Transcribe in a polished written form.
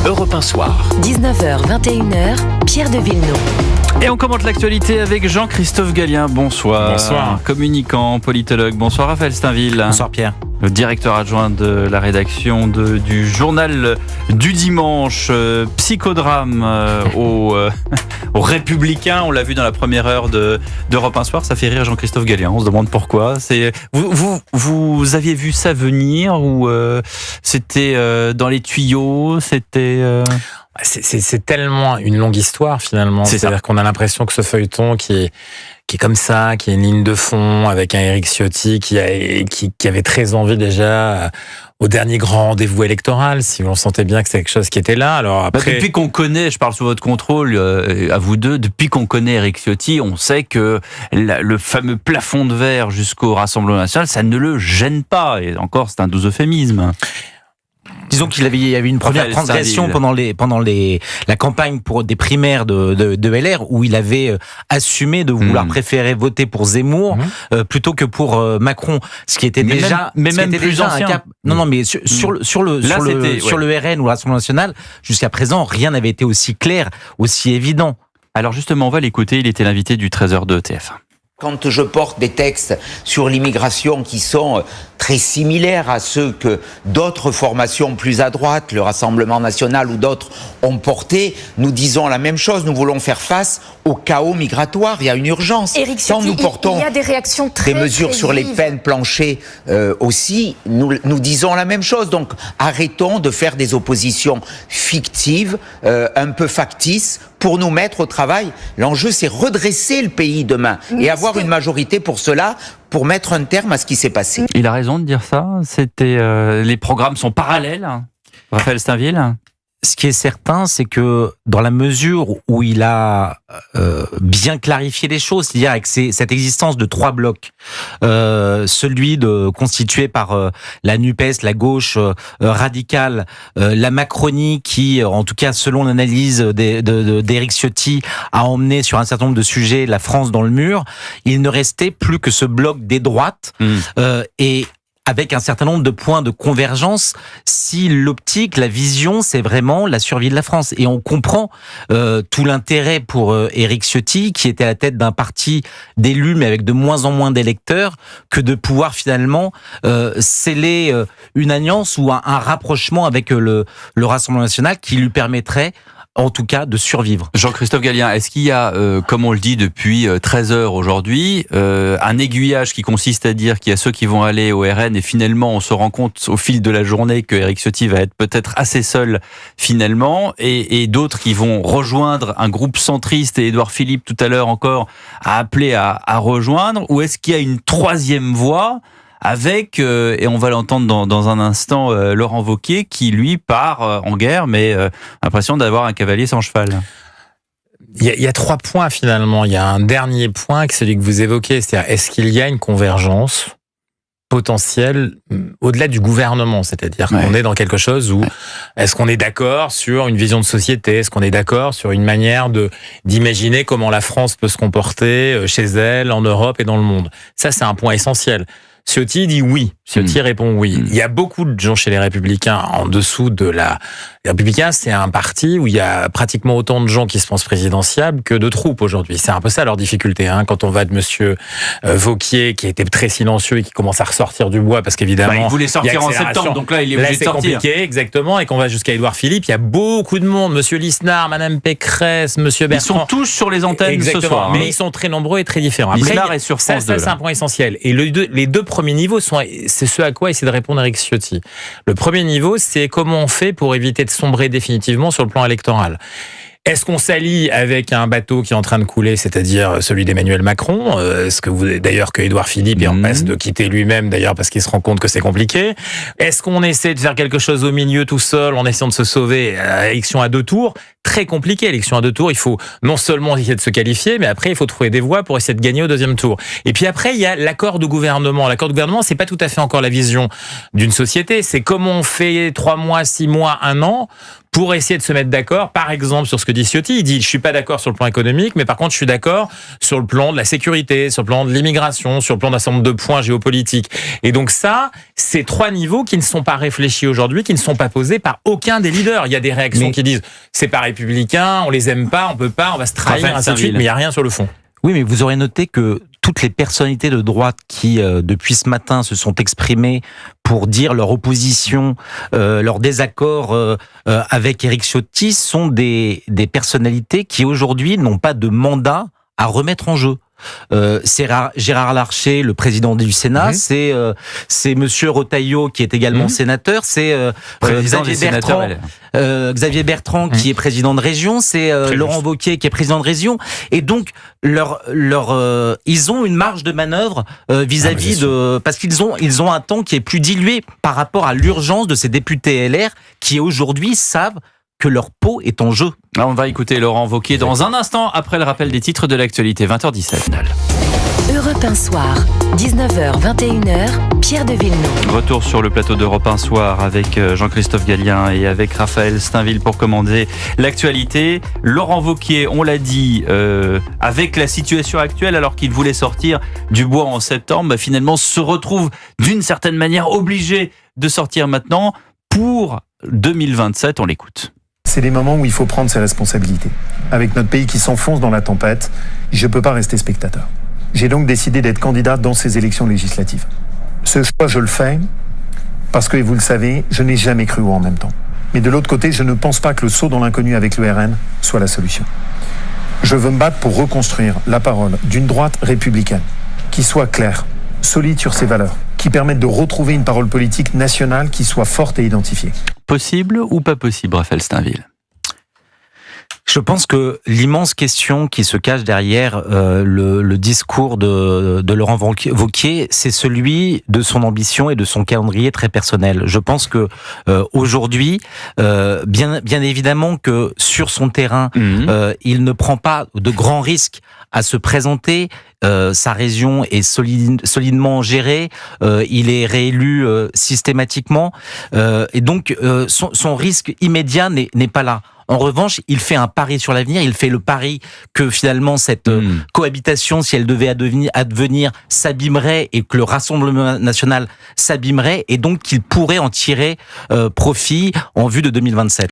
Europe 1 Soir. 19h, 21h, Pierre de Villeneuve. Et on commente l'actualité avec Jean-Christophe Gallien. Bonsoir. Bonsoir. Communicant, politologue. Bonsoir Raphaël Steinville. Bonsoir Pierre. Le directeur adjoint de la rédaction du journal du dimanche, psychodrame aux Républicains. On l'a vu dans la première heure d'Europe 1 Soir. Ça fait rire Jean-Christophe Gallien. On se demande pourquoi. Vous aviez vu ça venir ou c'était dans les tuyaux? C'est tellement une longue histoire finalement. C'est-à-dire qu'on a l'impression que ce feuilleton qui est comme ça, qui a une ligne de fond avec un Éric Ciotti qui avait très envie déjà au dernier grand rendez-vous électoral, si on sentait bien que c'est quelque chose qui était là. Alors après, depuis qu'on connaît, je parle sous votre contrôle, à vous deux, depuis qu'on connaît Éric Ciotti, on sait que le fameux plafond de verre jusqu'au Rassemblement national, ça ne le gêne pas. Et encore, c'est un doux euphémisme. Disons qu'il y avait une première transgression pendant la campagne pour des primaires de LR où il avait assumé de vouloir préférer voter pour Zemmour plutôt que pour Macron, ce qui était déjà un cap. Non, mais sur le RN ou l'Assemblée nationale, jusqu'à présent, rien n'avait été aussi clair, aussi évident. Alors justement, on va l'écouter. Il était l'invité du 13h de TF1. Quand je porte des textes sur l'immigration qui sont très similaires à ceux que d'autres formations plus à droite, le Rassemblement national ou d'autres, ont portés, nous disons la même chose. Nous voulons faire face au chaos migratoire. Il y a une urgence. Éric Ciotti, nous portons il y a des réactions très mesures sur les peines planchées aussi, nous disons la même chose. Donc arrêtons de faire des oppositions fictives, un peu factices, pour nous mettre au travail. L'enjeu, c'est redresser le pays demain et avoir une majorité pour cela, pour mettre un terme à ce qui s'est passé. Il a raison de dire ça. Les programmes sont parallèles. Raphaël Steinville. Ce qui est certain, c'est que dans la mesure où il a bien clarifié les choses, c'est-à-dire avec cette existence de trois blocs, celui constitué par la NUPES, la gauche radicale, la Macronie qui, en tout cas selon l'analyse d'Éric Ciotti, a emmené sur un certain nombre de sujets la France dans le mur, il ne restait plus que ce bloc des droites et avec un certain nombre de points de convergence, si l'optique, la vision, c'est vraiment la survie de la France. Et on comprend tout l'intérêt pour Éric Ciotti, qui était à la tête d'un parti d'élus, mais avec de moins en moins d'électeurs, que de pouvoir finalement sceller une alliance ou un rapprochement avec le Rassemblement national qui lui permettrait en tout cas de survivre. Jean-Christophe Gallien, est-ce qu'il y a, comme on le dit depuis 13 heures aujourd'hui, un aiguillage qui consiste à dire qu'il y a ceux qui vont aller au RN et finalement on se rend compte au fil de la journée que Éric Ciotti va être peut-être assez seul finalement et d'autres qui vont rejoindre un groupe centriste et Édouard Philippe tout à l'heure encore a appelé à rejoindre, ou est-ce qu'il y a une troisième voie avec, et on va l'entendre dans un instant, Laurent Wauquiez qui lui part en guerre, mais l'impression d'avoir un cavalier sans cheval. Il y a 3 points finalement. Il y a un dernier point, que celui que vous évoquez, c'est-à-dire est-ce qu'il y a une convergence potentielle au-delà du gouvernement, c'est-à-dire qu'on est dans quelque chose où est-ce qu'on est d'accord sur une vision de société, est-ce qu'on est d'accord sur une manière d'imaginer comment la France peut se comporter chez elle, en Europe et dans le monde. Ça, c'est un point essentiel. Ciotti dit oui. Ciotti répond oui. Il y a beaucoup de gens chez les Républicains en dessous de Les Républicains, c'est un parti où il y a pratiquement autant de gens qui se pensent présidentiables que de troupes aujourd'hui. C'est un peu ça leur difficulté, quand on va de monsieur Wauquiez, qui était très silencieux et qui commence à ressortir du bois, parce qu'évidemment... il voulait sortir en septembre, donc là, il est obligé de sortir. C'est compliqué, exactement, et qu'on va jusqu'à Édouard Philippe. Il y a beaucoup de monde. Monsieur Lisnard, madame Pécresse, monsieur Bertrand... Ils sont tous sur les antennes ce soir. Mais ils sont très nombreux et très différents. Lisnard est sur France 2. Ça, c'est un point essentiel. Et les deux premiers niveaux, c'est ce à quoi essaie de répondre Éric Ciotti. Le premier niveau, c'est comment on fait pour éviter de sombrer définitivement sur le plan électoral. Est-ce qu'on s'allie avec un bateau qui est en train de couler, c'est-à-dire celui d'Emmanuel Macron? Est-ce que vous, d'ailleurs, que Édouard Philippe est en passe de quitter lui-même, d'ailleurs, parce qu'il se rend compte que c'est compliqué? Est-ce qu'on essaie de faire quelque chose au milieu tout seul, en essayant de se sauver? Élection à 2 tours, très compliqué. Élection à 2 tours, il faut non seulement essayer de se qualifier, mais après, il faut trouver des voies pour essayer de gagner au 2e tour. Et puis après, il y a l'accord de gouvernement. L'accord de gouvernement, c'est pas tout à fait encore la vision d'une société. C'est comment on fait 3 mois, 6 mois, 1 an pour essayer de se mettre d'accord, par exemple, sur ce que dit Ciotti. Il dit, je suis pas d'accord sur le plan économique, mais par contre, je suis d'accord sur le plan de la sécurité, sur le plan de l'immigration, sur le plan d'un certain nombre de points géopolitiques. Et donc ça, c'est 3 niveaux qui ne sont pas réfléchis aujourd'hui, qui ne sont pas posés par aucun des leaders. Il y a des réactions qui disent, c'est pas républicain, on les aime pas, on peut pas, on va se trahir, ainsi de suite, mais il y a rien sur le fond. Oui, mais vous aurez noté que toutes les personnalités de droite qui, depuis ce matin, se sont exprimées pour dire leur opposition, leur désaccord avec Éric Ciotti, sont des personnalités qui, aujourd'hui, n'ont pas de mandat à remettre en jeu. C'est Gérard Larcher, le président du Sénat, c'est Monsieur Retailleau qui est également sénateur, c'est Xavier Bertrand qui est président de région, c'est Laurent Wauquiez qui est président de région, et donc ils ont une marge de manœuvre vis-à-vis parce qu'ils ont un temps qui est plus dilué par rapport à l'urgence de ces députés LR qui aujourd'hui savent que leur peau est en jeu. Là, on va écouter Laurent Wauquiez dans un instant après le rappel des titres de l'actualité, 20h17. Europe 1 Soir, 19h, 21h, Pierre de Villeneuve. Retour sur le plateau d'Europe 1 Soir avec Jean-Christophe Gallien et avec Raphaël Steinville pour commander l'actualité. Laurent Wauquiez, on l'a dit, avec la situation actuelle, alors qu'il voulait sortir du bois en septembre, finalement se retrouve d'une certaine manière obligé de sortir maintenant pour 2027. On l'écoute. C'est des moments où il faut prendre ses responsabilités. Avec notre pays qui s'enfonce dans la tempête, je ne peux pas rester spectateur. J'ai donc décidé d'être candidat dans ces élections législatives. Ce choix, je le fais parce que, vous le savez, je n'ai jamais cru au en même temps. Mais de l'autre côté, je ne pense pas que le saut dans l'inconnu avec le RN soit la solution. Je veux me battre pour reconstruire la parole d'une droite républicaine qui soit claire, solide sur ses valeurs, qui permette de retrouver une parole politique nationale qui soit forte et identifiée. Possible ou pas possible, Raphaël Steinville ? Je pense que l'immense question qui se cache derrière le discours de Laurent Wauquiez, c'est celui de son ambition et de son calendrier très personnel. Je pense que aujourd'hui, bien évidemment que sur son terrain, il ne prend pas de grands risques à se présenter. Sa région est solidement gérée, il est réélu systématiquement, et donc son risque immédiat n'est pas là. En revanche, il fait un pari sur l'avenir, il fait le pari que finalement cette cohabitation, si elle devait advenir, s'abîmerait et que le Rassemblement national s'abîmerait et donc qu'il pourrait en tirer profit en vue de 2027.